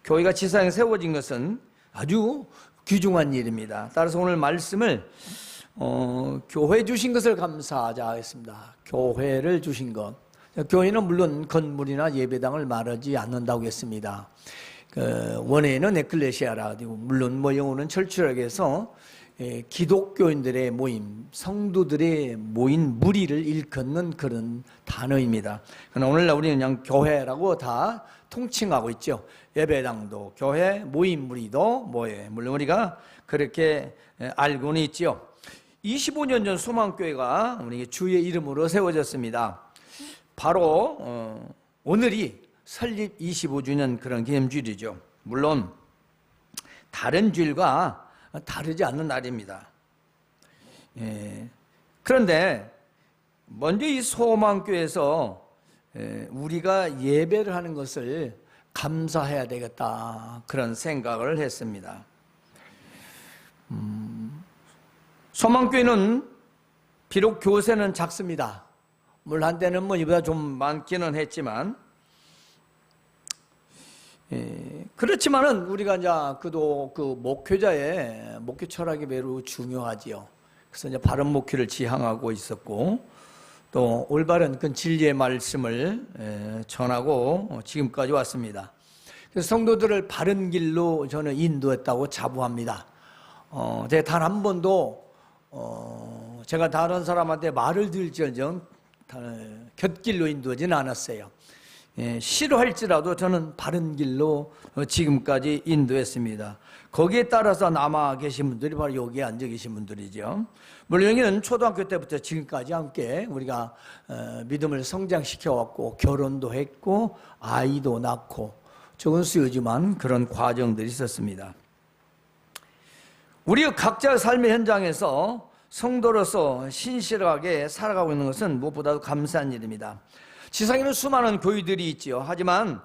교회가 지상에 세워진 것은 아주 귀중한 일입니다. 따라서 오늘 말씀을 교회 주신 것을 감사하자 하겠습니다. 교회를 주신 것. 교회는 물론 건물이나 예배당을 말하지 않는다고 했습니다. 원래는 에클레시아라, 물론 영어는 철출하게 해서 기독교인들의 모임, 성도들의 모인 무리를 일컫는 그런 단어입니다. 그러나 오늘날 우리는 그냥 교회라고 다 통칭하고 있죠. 예배당도 교회, 모임 무리도 뭐예요. 물론 우리가 그렇게 알고는 있죠. 25년 전 소망교회가 우리 주의 이름으로 세워졌습니다. 바로 오늘이 설립 25주년 그런 기념주일이죠. 물론 다른 주일과 다르지 않는 날입니다. 그런데 먼저 이 소망교회에서 우리가 예배를 하는 것을 감사해야 되겠다 그런 생각을 했습니다. 소망교회는 비록 교세는 작습니다. 물론 한때는 이보다 좀 많기는 했지만 그렇지만은 우리가 이제 그 목회자의 목회 철학이 매우 중요하지요. 그래서 이제 바른 목회를 지향하고 있었고 또 올바른 그 진리의 말씀을 전하고 지금까지 왔습니다. 그래서 성도들을 바른 길로 저는 인도했다고 자부합니다. 제가 단 한 번도 제가 다른 사람한테 말을 들을지언정 곁길로 인도하지는 않았어요. 싫어할지라도 저는 바른 길로 지금까지 인도했습니다. 거기에 따라서 남아 계신 분들이 바로 여기에 앉아 계신 분들이죠. 물론 여기는 초등학교 때부터 지금까지 함께 우리가 믿음을 성장시켜왔고 결혼도 했고 아이도 낳고 적은 수요지만 그런 과정들이 있었습니다. 우리 각자의 삶의 현장에서 성도로서 신실하게 살아가고 있는 것은 무엇보다도 감사한 일입니다. 지상에는 수많은 교회들이 있지요. 하지만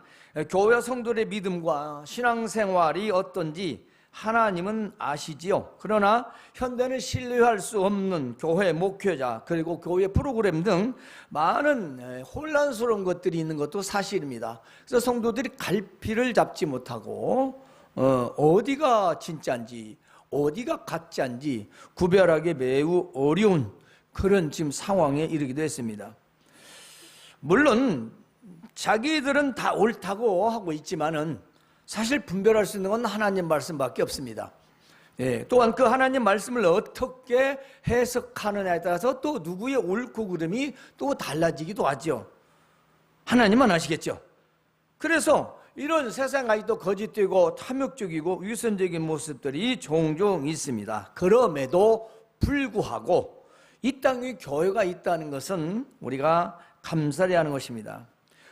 교회와 성도들의 믿음과 신앙생활이 어떤지 하나님은 아시지요. 그러나 현대는 신뢰할 수 없는 교회 목회자 그리고 교회 프로그램 등 많은 혼란스러운 것들이 있는 것도 사실입니다. 그래서 성도들이 갈피를 잡지 못하고 어디가 진짜인지 어디가 가짜인지 구별하기 매우 어려운 그런 지금 상황에 이르기도 했습니다. 물론 자기들은 다 옳다고 하고 있지만은 사실 분별할 수 있는 건 하나님 말씀밖에 없습니다. 또한 그 하나님 말씀을 어떻게 해석하느냐에 따라서 또 누구의 옳고 그름이 또 달라지기도 하죠. 하나님만 아시겠죠. 그래서 이런 세상 아직도 거짓되고 탐욕적이고 위선적인 모습들이 종종 있습니다. 그럼에도 불구하고 이 땅에 교회가 있다는 것은 우리가 감사해야 하는 것입니다.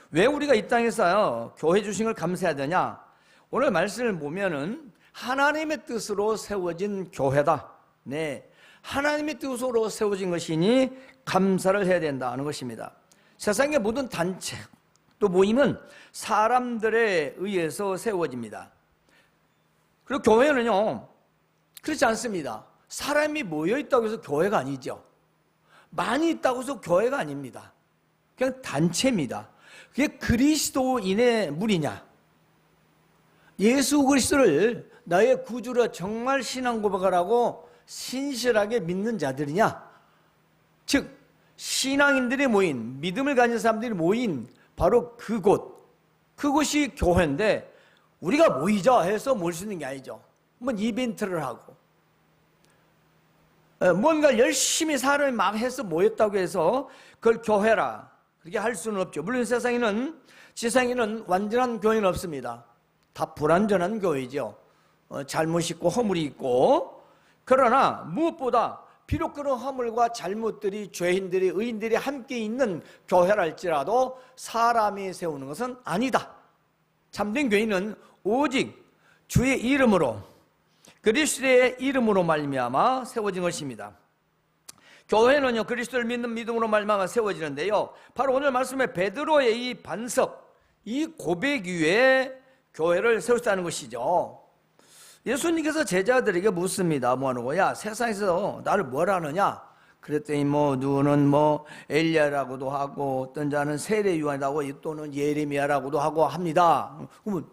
왜 우리가 이 땅에서 교회 주신 걸 감사해야 되냐? 오늘 말씀을 보면은 하나님의 뜻으로 세워진 교회다. 네, 하나님의 뜻으로 세워진 것이니 감사를 해야 된다는 것입니다. 세상의 모든 단체 또 모임은 사람들에 의해서 세워집니다. 그리고 교회는요 그렇지 않습니다. 사람이 모여 있다고 해서 교회가 아니죠. 많이 있다고 해서 교회가 아닙니다. 그냥 단체입니다. 그게 그리스도인의 무리냐, 예수 그리스도를 나의 구주로 정말 신앙 고백을 하고 신실하게 믿는 자들이냐, 즉 신앙인들이 모인, 믿음을 가진 사람들이 모인 바로 그곳이 교회인데 우리가 모이자 해서 모일 수 있는 게 아니죠. 이벤트를 하고 뭔가 열심히 사람이 막 해서 모였다고 해서 그걸 교회라 그렇게 할 수는 없죠. 물론 지상에는 완전한 교회는 없습니다. 다 불완전한 교회죠. 잘못 있고 허물이 있고, 그러나 무엇보다 비록 그런 허물과 잘못들이 죄인들이 의인들이 함께 있는 교회랄지라도 사람이 세우는 것은 아니다. 참된 교회는 오직 주의 이름으로 그리스도의 이름으로 말미암아 세워진 것입니다. 교회는요 그리스도를 믿는 믿음으로 말미암아 세워지는데요, 바로 오늘 말씀에 베드로의 이 반석, 이 고백 위에 교회를 세우셨다는 것이죠. 예수님께서 제자들에게 묻습니다. 뭐하는 거야? 세상에서 나를 뭐라 하느냐? 그랬더니 누구는 엘리야라고도 하고 어떤 자는 세례 요한이라고 또는 예레미야라고도 하고 합니다. 그러면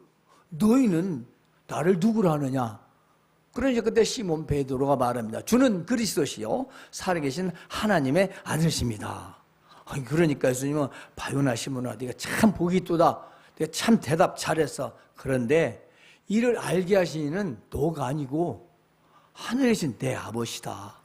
너희는 나를 누구로 하느냐? 그러니까 그때 시몬 베드로가 말합니다. 주는 그리스도시요 살아계신 하나님의 아들이십니다. 그러니까 예수님은 바요나 시몬아 네가 참 복이 있도다. 네가 참 대답 잘했어. 그런데 이를 알게 하시는 너가 아니고 하늘에 계신 내 아버지다.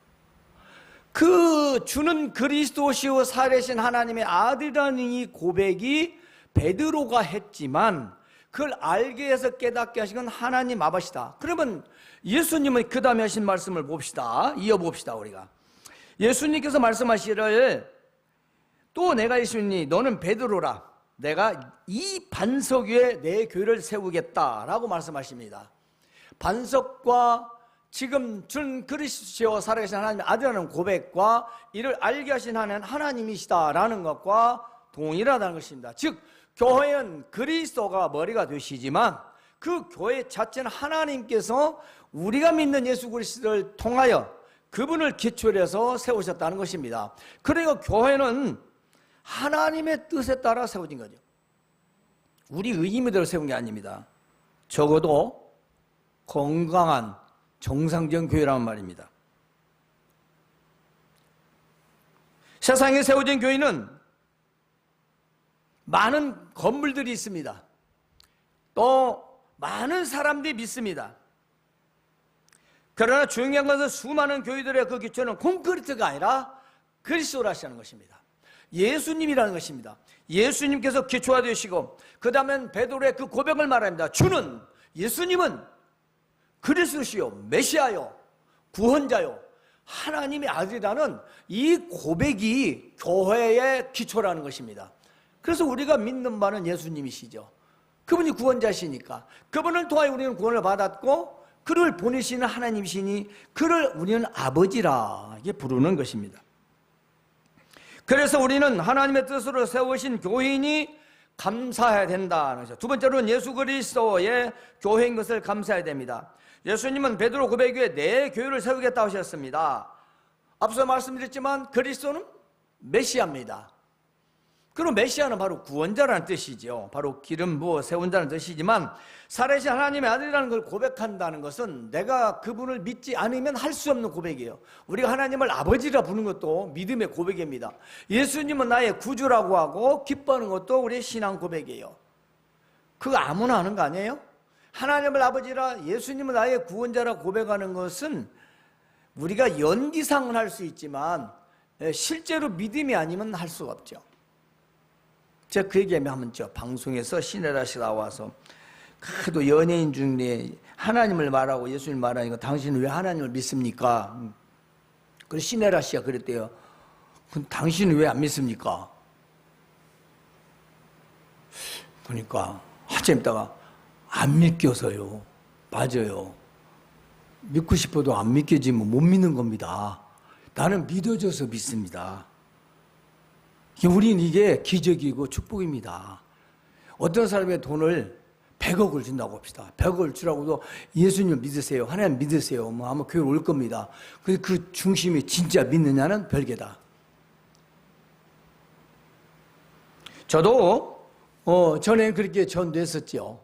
그 주는 그리스도시요 살아계신 하나님의 아들이라는 이 고백이 베드로가 했지만 그걸 알게 해서 깨닫게 하신 건 하나님 아버지다. 그러면 예수님은 그 다음에 하신 말씀을 봅시다. 이어봅시다 우리가. 예수님께서 말씀하시기를 또 내가 예수님 너는 베드로라. 내가 이 반석 위에 내 교회를 세우겠다라고 말씀하십니다. 반석과 지금 준 그리스도시요 살아계신 하나님의 아들이라는 고백과 이를 알게 하신 하나님이시다라는 것과 동일하다는 것입니다. 즉 교회는 그리스도가 머리가 되시지만 그 교회 자체는 하나님께서 우리가 믿는 예수 그리스도를 통하여 그분을 기초로 해서 세우셨다는 것입니다. 그러니까 교회는 하나님의 뜻에 따라 세워진 거죠. 우리 의미대로 세운 게 아닙니다. 적어도 건강한 정상적인 교회라는 말입니다. 세상에 세워진 교회는 많은 건물들이 있습니다. 또 많은 사람들이 믿습니다. 그러나 중요한 것은 수많은 교회들의 그 기초는 콘크리트가 아니라 그리스도라시는 것입니다. 예수님이라는 것입니다. 예수님께서 기초가 되시고 그 다음엔 베드로의 그 고백을 말합니다. 주는 예수님은 그리스도시요 메시아요 구원자요 하나님의 아들이라는 이 고백이 교회의 기초라는 것입니다. 그래서 우리가 믿는 바는 예수님이시죠. 그분이 구원자시니까 그분을 통하여 우리는 구원을 받았고 그를 보내시는 하나님이시니 그를 우리는 아버지라 이게 부르는 것입니다. 그래서 우리는 하나님의 뜻으로 세우신 교인이 감사해야 된다는 것이죠. 두 번째로는 예수 그리스도의 교회인 것을 감사해야 됩니다. 예수님은 베드로 고백 위에 내 교회를 세우겠다고 하셨습니다. 앞서 말씀드렸지만 그리스도는 메시아입니다. 그럼 메시아는 바로 구원자라는 뜻이죠. 바로 기름 부어 세운 자는 뜻이지만 살아계신 하나님의 아들이라는 걸 고백한다는 것은 내가 그분을 믿지 않으면 할 수 없는 고백이에요. 우리가 하나님을 아버지라 부르는 것도 믿음의 고백입니다. 예수님은 나의 구주라고 하고 기뻐하는 것도 우리의 신앙 고백이에요. 그거 아무나 하는 거 아니에요? 하나님을 아버지라 예수님은 나의 구원자라 고백하는 것은 우리가 연기상은 할 수 있지만 실제로 믿음이 아니면 할 수가 없죠. 제가 그 얘기하면 저 방송에서 신혜라 씨가 나와서 그래도 연예인 중에 하나님을 말하고 예수님을 말하니까 당신은 왜 하나님을 믿습니까? 그래서 신혜라 씨가 그랬대요. 그럼 당신은 왜 안 믿습니까? 그러니까 한참 있다가 안 믿겨서요. 맞아요. 믿고 싶어도 안 믿겨지면 못 믿는 겁니다. 나는 믿어져서 믿습니다. 우린 이게 기적이고 축복입니다. 어떤 사람의 돈을 100억을 준다고 합시다. 100억을 주라고도 예수님 믿으세요. 하나님 믿으세요. 뭐 아마 교회 올 겁니다. 근데 그 중심이 진짜 믿느냐는 별개다. 저도 전에 그렇게 전도했었죠.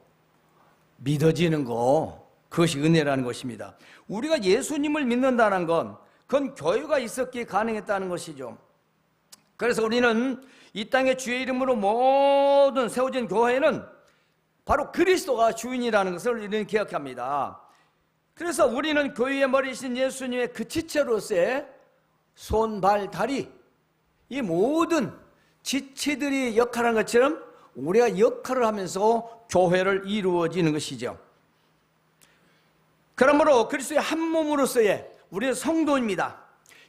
믿어지는 거 그것이 은혜라는 것입니다. 우리가 예수님을 믿는다는 건 그건 교회가 있었기에 가능했다는 것이죠. 그래서 우리는 이 땅의 주의 이름으로 모든 세워진 교회는 바로 그리스도가 주인이라는 것을 우리는 기억합니다. 그래서 우리는 교회의 머리이신 예수님의 그 지체로서의 손, 발, 다리 이 모든 지체들이 역할하는 것처럼 우리가 역할을 하면서 교회를 이루어지는 것이죠. 그러므로 그리스도의 한 몸으로서의 우리는 성도입니다.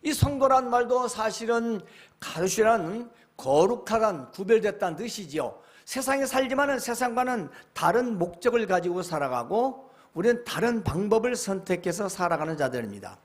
이 성도란 말도 사실은 가르시란 거룩하단 구별됐다는 뜻이지요. 세상에 살지만은 세상과는 다른 목적을 가지고 살아가고 우리는 다른 방법을 선택해서 살아가는 자들입니다.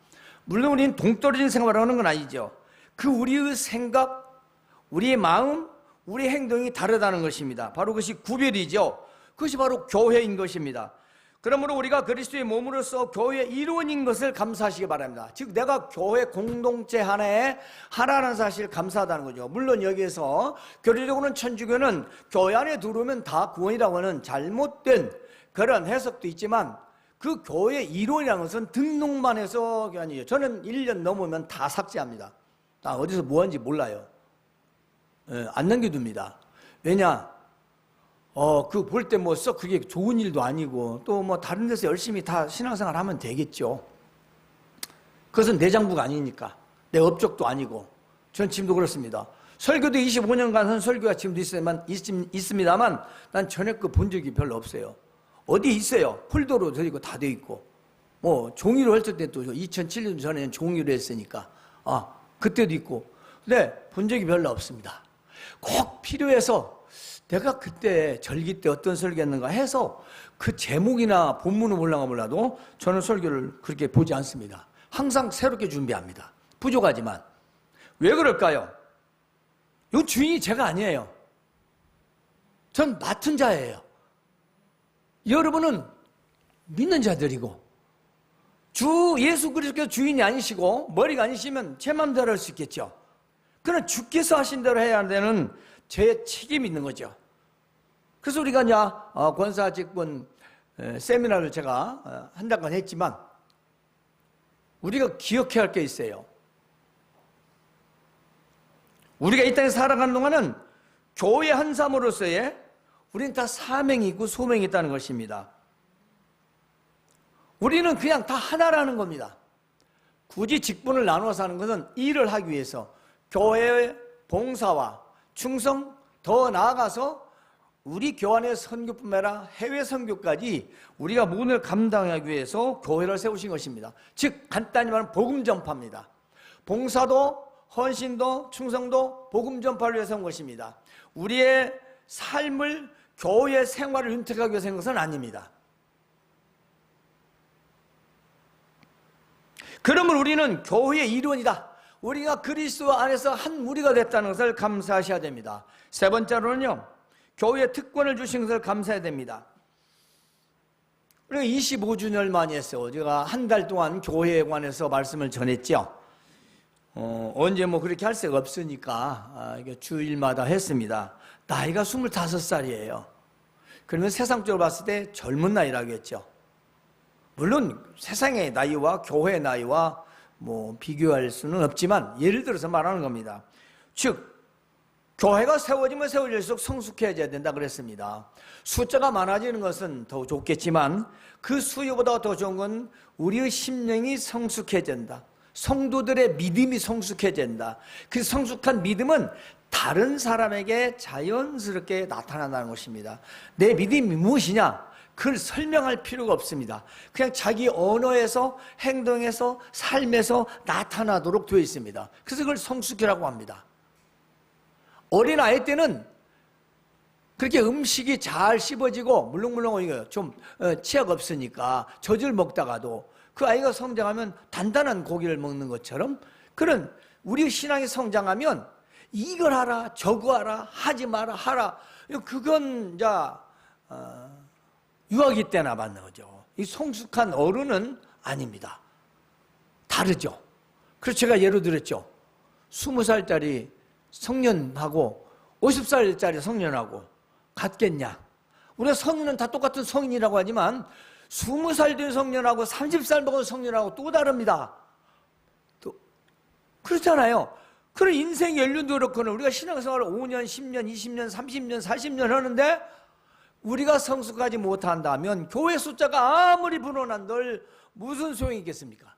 물론 우리는 동떨어진 생활을 하는 건 아니죠. 그 우리의 생각, 우리의 마음, 우리의 행동이 다르다는 것입니다. 바로 그것이 구별이죠. 그것이 바로 교회인 것입니다. 그러므로 우리가 그리스도의 몸으로서 교회의 일원인 것을 감사하시기 바랍니다. 즉 내가 교회 공동체 하나에 하나라는 사실 감사하다는 거죠. 물론 여기에서 교리적으로는 천주교는 교회 안에 들어오면 다 구원이라고 하는 잘못된 그런 해석도 있지만 그 교회 이론이라는 것은 등록만 해서 아니에요. 저는 1년 넘으면 다 삭제합니다. 다 어디서 뭐 하는지 몰라요. 안 남겨둡니다. 왜냐? 그 볼 때 뭐 썩 그게 좋은 일도 아니고 또 뭐 다른 데서 열심히 다 신앙생활 하면 되겠죠. 그것은 내 장부가 아니니까. 내 업적도 아니고. 전 지금도 그렇습니다. 설교도 25년간 한 설교가 지금도 있습니다만 난 전에 거 본 적이 별로 없어요. 어디 있어요? 폴더로 되고 다 돼 있고. 뭐 종이로 했을 때도 2007년 전에는 종이로 했으니까. 그때도 있고. 근데 본 적이 별로 없습니다. 꼭 필요해서 내가 그때 절기 때 어떤 설교했는가 해서 그 제목이나 본문을 몰라도 저는 설교를 그렇게 보지 않습니다. 항상 새롭게 준비합니다. 부족하지만. 왜 그럴까요? 이 주인이 제가 아니에요. 전 맡은 자예요. 여러분은 믿는 자들이고 주 예수 그리스도께서 주인이 아니시고 머리가 아니시면 제 마음대로 할 수 있겠죠. 그러나 주께서 하신 대로 해야 되는 제 책임이 있는 거죠. 그래서 우리가 이제 권사직분 세미나를 제가 한 달간 했지만 우리가 기억해야 할 게 있어요. 우리가 이 땅에 살아가는 동안은 교회 한 사람으로서의 우리는 다 사명이 있고 소명이 있다는 것입니다. 우리는 그냥 다 하나라는 겁니다. 굳이 직분을 나눠서 하는 것은 일을 하기 위해서 교회의 봉사와 충성, 더 나아가서 우리 교환의 선교뿐만 아니라 해외 선교까지 우리가 모든 감당하기 위해서 교회를 세우신 것입니다. 즉 간단히 말하면 복음 전파입니다. 봉사도 헌신도 충성도 복음 전파를 위해서 한 것입니다. 우리의 삶을 교회 생활을 윤택하기 위해서 한 것은 아닙니다. 그러면 우리는 교회의 일원이다. 우리가 그리스도 안에서 한 무리가 됐다는 것을 감사하셔야 됩니다. 세 번째로는요, 교회에 특권을 주신 것을 감사해야 됩니다. 우리가 25주년을 많이 했어요. 제가 한 달 동안 교회에 관해서 말씀을 전했죠. 언제 뭐 그렇게 할 수가 없으니까 주일마다 했습니다. 나이가 25살이에요. 그러면 세상적으로 봤을 때 젊은 나이라고 했죠. 물론 세상의 나이와 교회의 나이와 뭐 비교할 수는 없지만 예를 들어서 말하는 겁니다. 즉 교회가 세워지면 세워질수록 성숙해져야 된다 그랬습니다. 숫자가 많아지는 것은 더 좋겠지만 그 수요보다 더 좋은 건 우리의 심령이 성숙해진다. 성도들의 믿음이 성숙해진다. 그 성숙한 믿음은 다른 사람에게 자연스럽게 나타난다는 것입니다. 내 믿음이 무엇이냐? 그걸 설명할 필요가 없습니다. 그냥 자기 언어에서 행동에서 삶에서 나타나도록 되어 있습니다. 그래서 그걸 성숙이라고 합니다. 어린아이 때는 그렇게 음식이 잘 씹어지고 물렁물렁 좀 치약 없으니까 젖을 먹다가도 그 아이가 성장하면 단단한 고기를 먹는 것처럼 그런 우리 신앙이 성장하면 이걸 하라 저거 하라 하지 마라 하라 그건 이제 유아기 때나 받는 거죠. 이 성숙한 어른은 아닙니다. 다르죠. 그래서 제가 예로 들었죠. 20살짜리 성년하고 50살짜리 성년하고 같겠냐? 우리가 성인은 다 똑같은 성인이라고 하지만 20살 된 성년하고 30살 먹은 성년하고 또 다릅니다. 또 그렇잖아요. 그런 인생 연륜도 그렇거나 우리가 신앙생활을 5년, 10년, 20년, 30년, 40년 하는데 우리가 성숙하지 못한다면 교회 숫자가 아무리 불어난들 무슨 소용이 있겠습니까?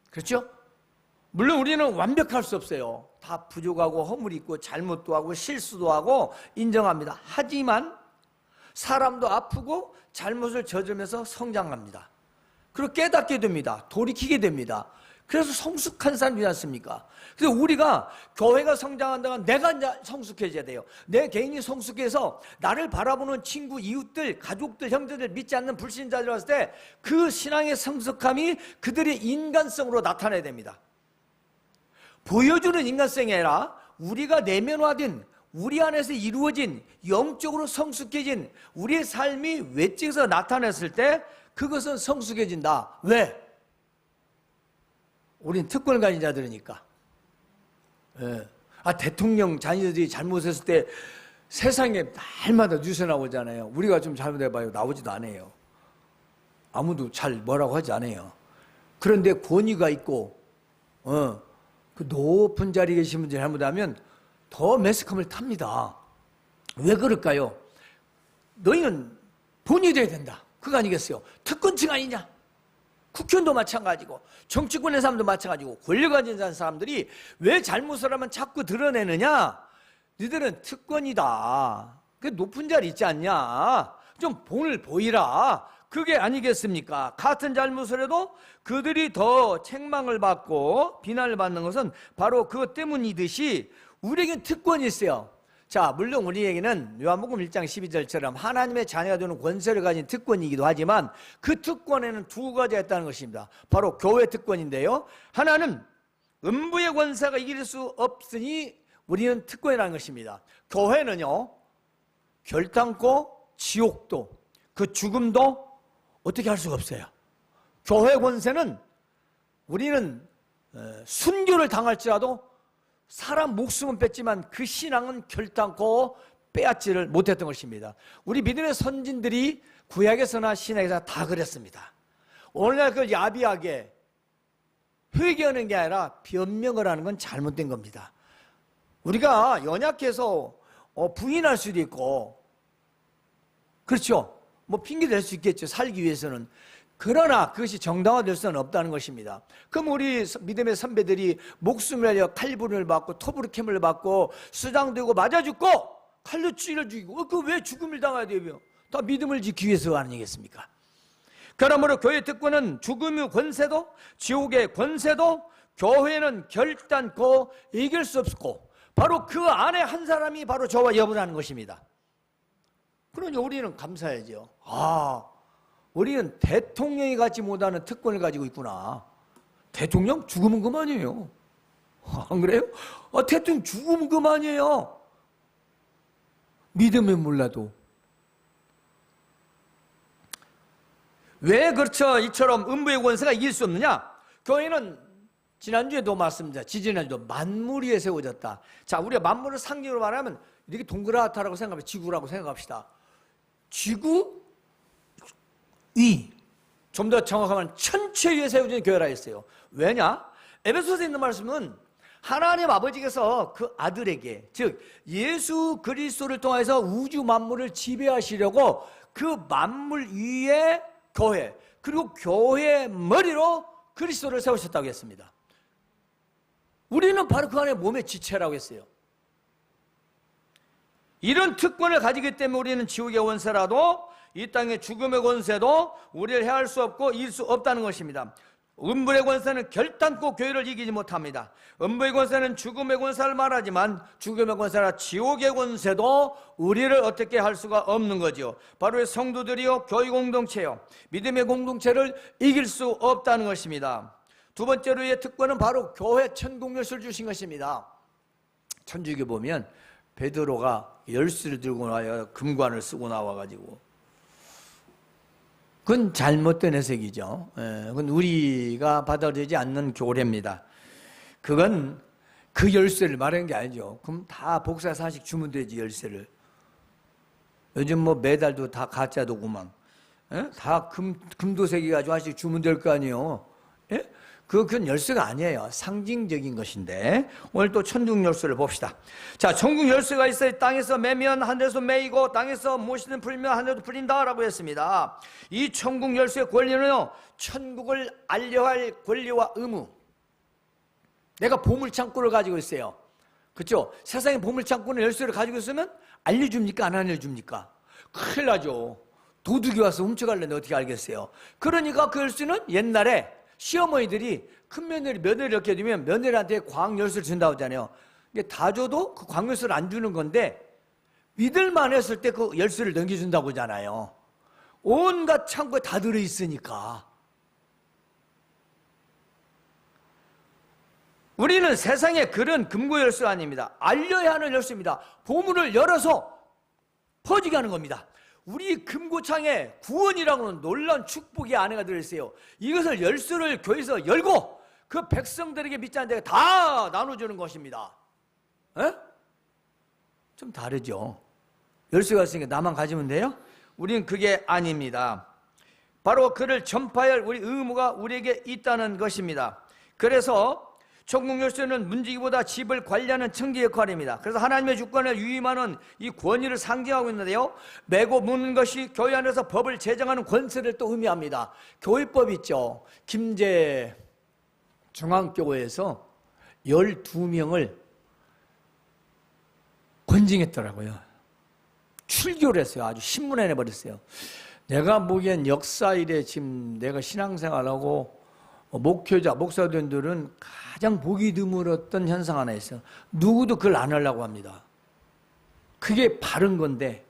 그렇죠? 물론 우리는 완벽할 수 없어요. 다 부족하고 허물이 있고 잘못도 하고 실수도 하고 인정합니다. 하지만 사람도 아프고 잘못을 저지르면서 성장합니다. 그리고 깨닫게 됩니다. 돌이키게 됩니다. 그래서 성숙한 사람이지 않습니까? 그래서 우리가 교회가 성장한다면 내가 이제 성숙해져야 돼요. 내 개인이 성숙해서 나를 바라보는 친구, 이웃들, 가족들, 형제들 믿지 않는 불신자들 왔을 때 그 신앙의 성숙함이 그들의 인간성으로 나타나야 됩니다. 보여주는 인간성이 아니라 우리가 내면화된 우리 안에서 이루어진 영적으로 성숙해진 우리의 삶이 외적에서 나타났을 때 그것은 성숙해진다. 왜? 우린 특권을 가진 자들이니까. 대통령 자녀들이 잘못했을 때 세상에 날마다 뉴스 나오잖아요. 우리가 좀 잘못해봐요. 나오지도 않아요. 아무도 잘 뭐라고 하지 않아요. 그런데 권위가 있고, 그 높은 자리에 계신 분들이 잘못하면 더 매스컴을 탑니다. 왜 그럴까요? 너희는 본이 돼야 된다. 그거 아니겠어요? 특권층 아니냐? 국회의원도 마찬가지고 정치권의 사람도 마찬가지고 권력 가진 사람들이 왜 잘못을 하면 자꾸 드러내느냐? 너희들은 특권이다. 그 높은 자리 있지 않냐? 좀 본을 보이라. 그게 아니겠습니까? 같은 잘못을 해도 그들이 더 책망을 받고 비난을 받는 것은 바로 그것 때문이듯이 우리에겐 특권이 있어요. 자, 물론 우리에게는 요한복음 1장 12절처럼 하나님의 자녀가 되는 권세를 가진 특권이기도 하지만 그 특권에는 두 가지가 있다는 것입니다. 바로 교회 특권인데요. 하나는 음부의 권세가 이길 수 없으니 우리는 특권이라는 것입니다. 교회는요, 결단코 지옥도 그 죽음도 어떻게 할 수가 없어요. 교회 권세는 우리는 순교를 당할지라도 사람 목숨은 뺐지만 그 신앙은 결단코 빼앗지를 못했던 것입니다. 우리 믿음의 선진들이 구약에서나 신약에서나 다 그랬습니다. 오늘날 그걸 야비하게 회개하는 게 아니라 변명을 하는 건 잘못된 겁니다. 우리가 연약해서 부인할 수도 있고, 그렇죠? 뭐 핑계 댈 수 있겠죠. 살기 위해서는. 그러나 그것이 정당화될 수는 없다는 것입니다. 그럼 우리 믿음의 선배들이 목숨을 날려 칼부름을 받고 토브루캠을 받고 수장되고 맞아 죽고 칼로 찔러 죽이고 그 왜 죽음을 당해야 돼요? 다 믿음을 지키기 위해서 아니겠습니까? 그러므로 교회 특권은 죽음의 권세도 지옥의 권세도 교회는 결단코 이길 수 없고 바로 그 안에 한 사람이 바로 저와 여러분이라는 것입니다. 그러니 우리는 감사해야죠. 우리는 대통령이 갖지 못하는 특권을 가지고 있구나. 대통령 죽으면 그만이에요. 안 그래요? 대통령 죽으면 그만이에요. 믿으면 몰라도. 왜 그렇죠? 이처럼 음부의 권세가 이길 수 없느냐? 교회는 지난주에도 말씀드렸죠. 지지난주도 만물 위에 세워졌다. 자, 우리가 만물을 상징으로 말하면 이렇게 동그랗다라고 생각하면 지구라고 생각합시다. 지구 위, 좀 더 정확하면 천체 위에 세워진 교회라 했어요. 왜냐? 에베소서에 있는 말씀은 하나님 아버지께서 그 아들에게, 즉 예수 그리스도를 통해서 우주 만물을 지배하시려고 그 만물 위에 교회, 그리고 교회의 머리로 그리스도를 세우셨다고 했습니다. 우리는 바로 그 안에 몸의 지체라고 했어요. 이런 특권을 가지기 때문에 우리는 지옥의 원세라도 이 땅의 죽음의 권세도 우리를 해할 수 없고 이길 수 없다는 것입니다. 음부의 권세는 결단코 교회를 이기지 못합니다. 음부의 권세는 죽음의 권세를 말하지만 죽음의 권세나 지옥의 권세도 우리를 어떻게 할 수가 없는 거죠. 바로 성도들이요, 교회 공동체요, 믿음의 공동체를 이길 수 없다는 것입니다. 두 번째로의 특권은 바로 교회 천국 열쇠를 주신 것입니다. 천주교 보면 베드로가 열쇠를 들고 나와요. 금관을 쓰고 나와가지고. 그건 잘못된 해석이죠. 그건 우리가 받아들이지 않는 교례입니다. 그건 그 열쇠를 말하는 게 아니죠. 그럼 다 복사해서 하나씩 주면 되지, 열쇠를. 요즘 뭐 매달도 다 가짜 도구만. 다 금도색이 가지고 하나씩 주면 될 거 아니에요. 예? 그건 열쇠가 아니에요. 상징적인 것인데 오늘 또 천국 열쇠를 봅시다. 자, 천국 열쇠가 있어요. 땅에서 매면 하늘에서 매이고 땅에서 무엇이든 풀면 하늘에도 풀린다라고 했습니다. 이 천국 열쇠의 권리는요, 천국을 알려할 권리와 의무. 내가 보물창고를 가지고 있어요. 그렇죠? 세상에 보물창고는 열쇠를 가지고 있으면 알려줍니까? 안 알려줍니까? 큰일 나죠. 도둑이 와서 훔쳐가려는데 어떻게 알겠어요? 그러니까 그 열쇠는 옛날에 시어머니들이 큰 며느리 이렇게 되면 며느리한테 광열쇠를 준다고 하잖아요. 근데 다 줘도 그 광열쇠를 안 주는 건데 믿을만 했을 때 그 열쇠를 넘겨준다고 하잖아요. 온갖 창고에 다 들어있으니까. 우리는 세상에 그런 금고 열쇠가 아닙니다. 알려야 하는 열쇠입니다. 보물을 열어서 퍼지게 하는 겁니다. 우리 금고창에 구원이라고 하는 놀라운 축복의 안에가 들어있어요. 이것을 열쇠를 교회에서 열고 그 백성들에게 믿지 않는 데가 다 나눠주는 것입니다. 에? 좀 다르죠. 열쇠가 있으니까 나만 가지면 돼요? 우린 그게 아닙니다. 바로 그를 전파할 우리 의무가 우리에게 있다는 것입니다. 그래서 천국 열쇠는 문지기보다 집을 관리하는 청지 역할입니다. 그래서 하나님의 주권을 위임하는 이 권위를 상징하고 있는데요, 메고 무는 것이 교회 안에서 법을 제정하는 권세를 또 의미합니다. 교회법 있죠. 김제 중앙교회에서 12명을 권징했더라고요. 출교를 했어요. 아주 신문에 내버렸어요. 내가 보기엔 역사 이래 지금 내가 신앙생활하고 목회자, 목사들은 가장 보기 드물었던 현상 하나 있어요. 누구도 그걸 안 하려고 합니다. 그게 바른 건데,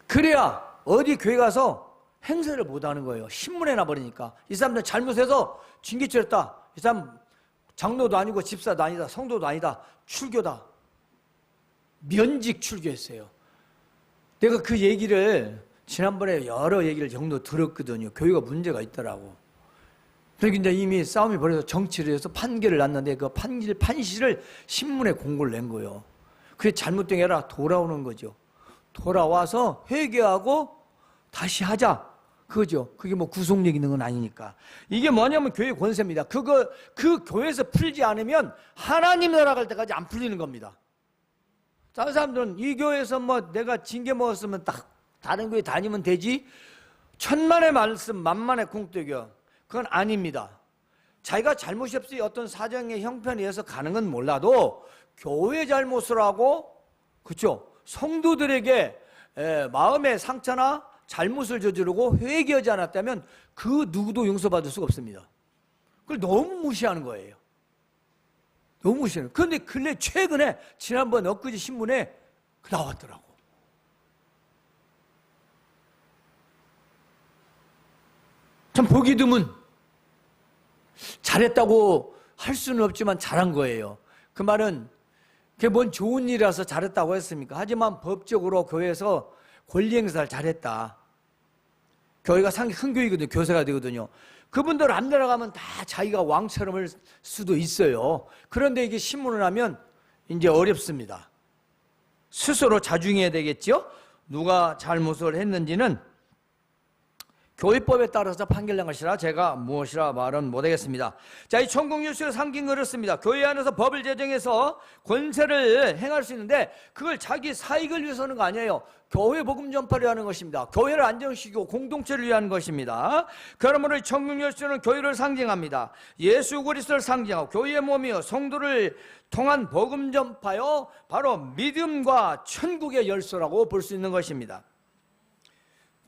그래야 어디 교회 가서 행세를 못 하는 거예요. 신문에 나버리니까. 이 사람들 잘못해서 징계처렸다. 이 사람 장로도 아니고 집사도 아니다. 성도도 아니다. 출교다. 면직 출교했어요. 내가 그 얘기를 지난번에 여러 얘기를 정도 들었거든요. 교회가 문제가 있더라고. 그러니까 이제 이미 싸움이 벌어서 정치를 해서 판결을 났는데 그 판시를 신문에 공고를 낸 거예요. 그게 잘못된 게 아니라 돌아오는 거죠. 돌아와서 회개하고 다시 하자. 그거죠. 그게 뭐 구속력 있는 건 아니니까. 이게 뭐냐면 교회 권세입니다. 그 교회에서 풀지 않으면 하나님 나라 갈 때까지 안 풀리는 겁니다. 다른 사람들은 이 교회에서 뭐 내가 징계 먹었으면 딱 다른 교회 다니면 되지. 천만의 말씀 만만의 궁떡이요. 그건 아닙니다. 자기가 잘못이 없이 어떤 사정의 형편에 의해서 가는 건 몰라도 교회 잘못을 하고, 그렇죠, 성도들에게 마음의 상처나 잘못을 저지르고 회개하지 않았다면 그 누구도 용서받을 수가 없습니다. 그걸 너무 무시하는 거예요. 너무 무시하는. 그런데 근래 최근에 지난번 엊그제 신문에 나왔더라고. 참 보기 드문. 잘했다고 할 수는 없지만 잘한 거예요. 그 말은 그게 뭔 좋은 일이라서 잘했다고 했습니까? 하지만 법적으로 교회에서 권리 행사를 잘했다. 교회가 상당히 큰 교회거든요. 교세가 되거든요. 그분들 안 들어가면 다 자기가 왕처럼 할 수도 있어요. 그런데 이게 신문을 하면 이제 어렵습니다. 스스로 자중해야 되겠죠? 누가 잘못을 했는지는 교회법에 따라서 판결난 것이라 제가 무엇이라 말은 못하겠습니다. 자, 이 천국 열쇠를 상징 그렇습니다. 교회 안에서 법을 제정해서 권세를 행할 수 있는데 그걸 자기 사익을 위해서 하는 거 아니에요. 교회 복음 전파를 하는 것입니다. 교회를 안정시키고 공동체를 위한 것입니다. 그러므로 천국 열쇠는 교회를 상징합니다. 예수 그리스도를 상징하고 교회의 몸이요 성도를 통한 복음 전파요, 바로 믿음과 천국의 열쇠라고 볼 수 있는 것입니다.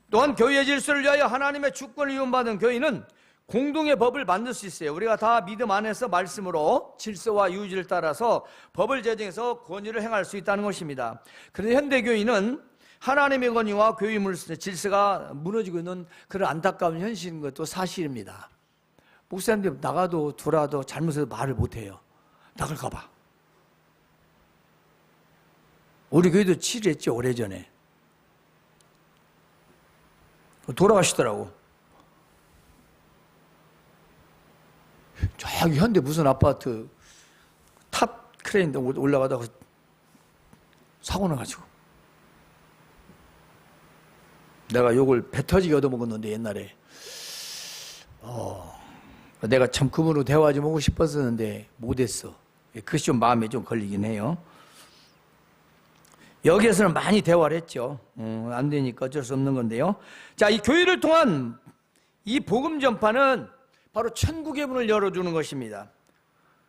또한 교회의 질서를 위하여 하나님의 주권을 이용받은 교회는 공동의 법을 만들 수 있어요. 우리가 다 믿음 안에서 말씀으로 질서와 유지를 따라서 법을 제정해서 권위를 행할 수 있다는 것입니다. 그런데 현대교회는 하나님의 권위와 교회 질서가 무너지고 있는 그런 안타까운 현실인 것도 사실입니다. 목사님들 나가도 돌아도 잘못해서 말을 못해요. 나갈까 봐. 우리 교회도 치료했죠, 오래전에. 돌아가시더라고. 저기 현대 무슨 아파트 탑 크레인도 올라가다가 사고 나가지고 내가 욕을 배 터지게 얻어먹었는데 옛날에 내가 참 그분으로 대화 좀 하고 싶었었는데 못했어. 그것이 좀 마음에 좀 걸리긴 해요. 여기에서는 많이 대화를 했죠. 안 되니까 어쩔 수 없는 건데요. 자, 이 교회를 통한 이 복음 전파는 바로 천국의 문을 열어주는 것입니다.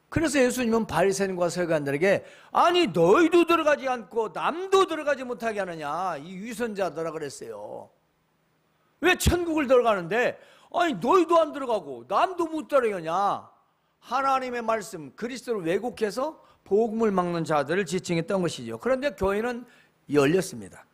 그래서 예수님은 바리새인과 서기관들에게 아니 너희도 들어가지 않고 남도 들어가지 못하게 하느냐, 이 위선자들아 그랬어요. 왜 천국을 들어가는데 아니 너희도 안 들어가고 남도 못 들어가냐. 하나님의 말씀 그리스도를 왜곡해서 복음을 막는 자들을 지칭했던 것이죠. 그런데 교회는 열렸습니다.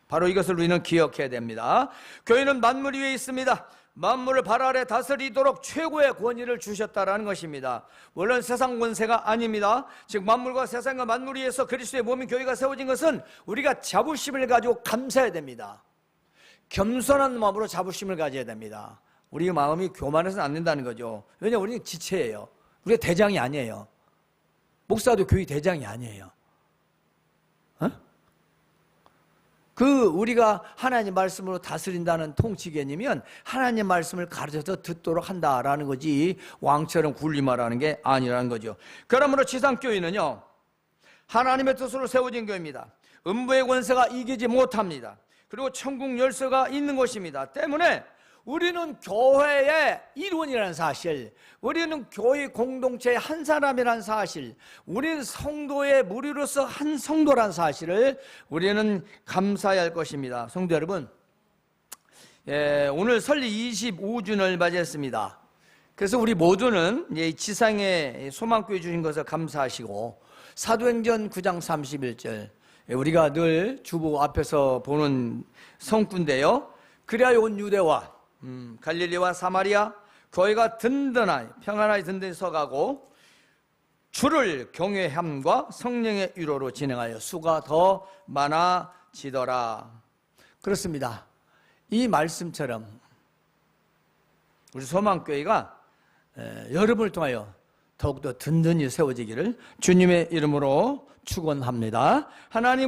바로 이것을 우리는 기억해야 됩니다. 교회는 만물 위에 있습니다. 만물을 발 아래 다스리도록 최고의 권위를 주셨다라는 것입니다. 물론 세상 권세가 아닙니다. 즉 만물과 세상과 만물 위에서 그리스도의 몸인 교회가 세워진 것은 우리가 자부심을 가지고 감사해야 됩니다. 겸손한 마음으로 자부심을 가져야 됩니다. 우리 마음이 교만해서는 안 된다는 거죠. 왜냐하면 우리는 지체예요. 우리가 대장이 아니에요. 목사도 교회 대장이 아니에요. 우리가 하나님 말씀으로 다스린다는 통치 개념이면 하나님 말씀을 가르쳐서 듣도록 한다라는 거지 왕처럼 군림하라는 게 아니라는 거죠. 그러므로 지상교회는요, 하나님의 뜻으로 세워진 교회입니다. 음부의 권세가 이기지 못합니다. 그리고 천국 열쇠가 있는 곳입니다. 때문에 우리는 교회의 일원이라는 사실, 우리는 교회 공동체의 한 사람이라는 사실, 우리는 성도의 무리로서 한 성도라는 사실을 우리는 감사해야 할 것입니다. 성도 여러분, 오늘 설리 25주년을 맞이했습니다. 그래서 우리 모두는 지상에 소망교회 주신 것을 감사하시고, 사도행전 9장 31절, 우리가 늘 주보 앞에서 보는 성구인데요, 그리하여 온 유대와 갈릴리와 사마리아 교회가 든든하게 평안하게 든든히 서가고 주를 경외함과 성령의 위로로 진행하여 수가 더 많아지더라. 그렇습니다. 이 말씀처럼 우리 소망교회가 여러분을 통하여 더욱더 든든히 세워지기를 주님의 이름으로 축원합니다. 하나님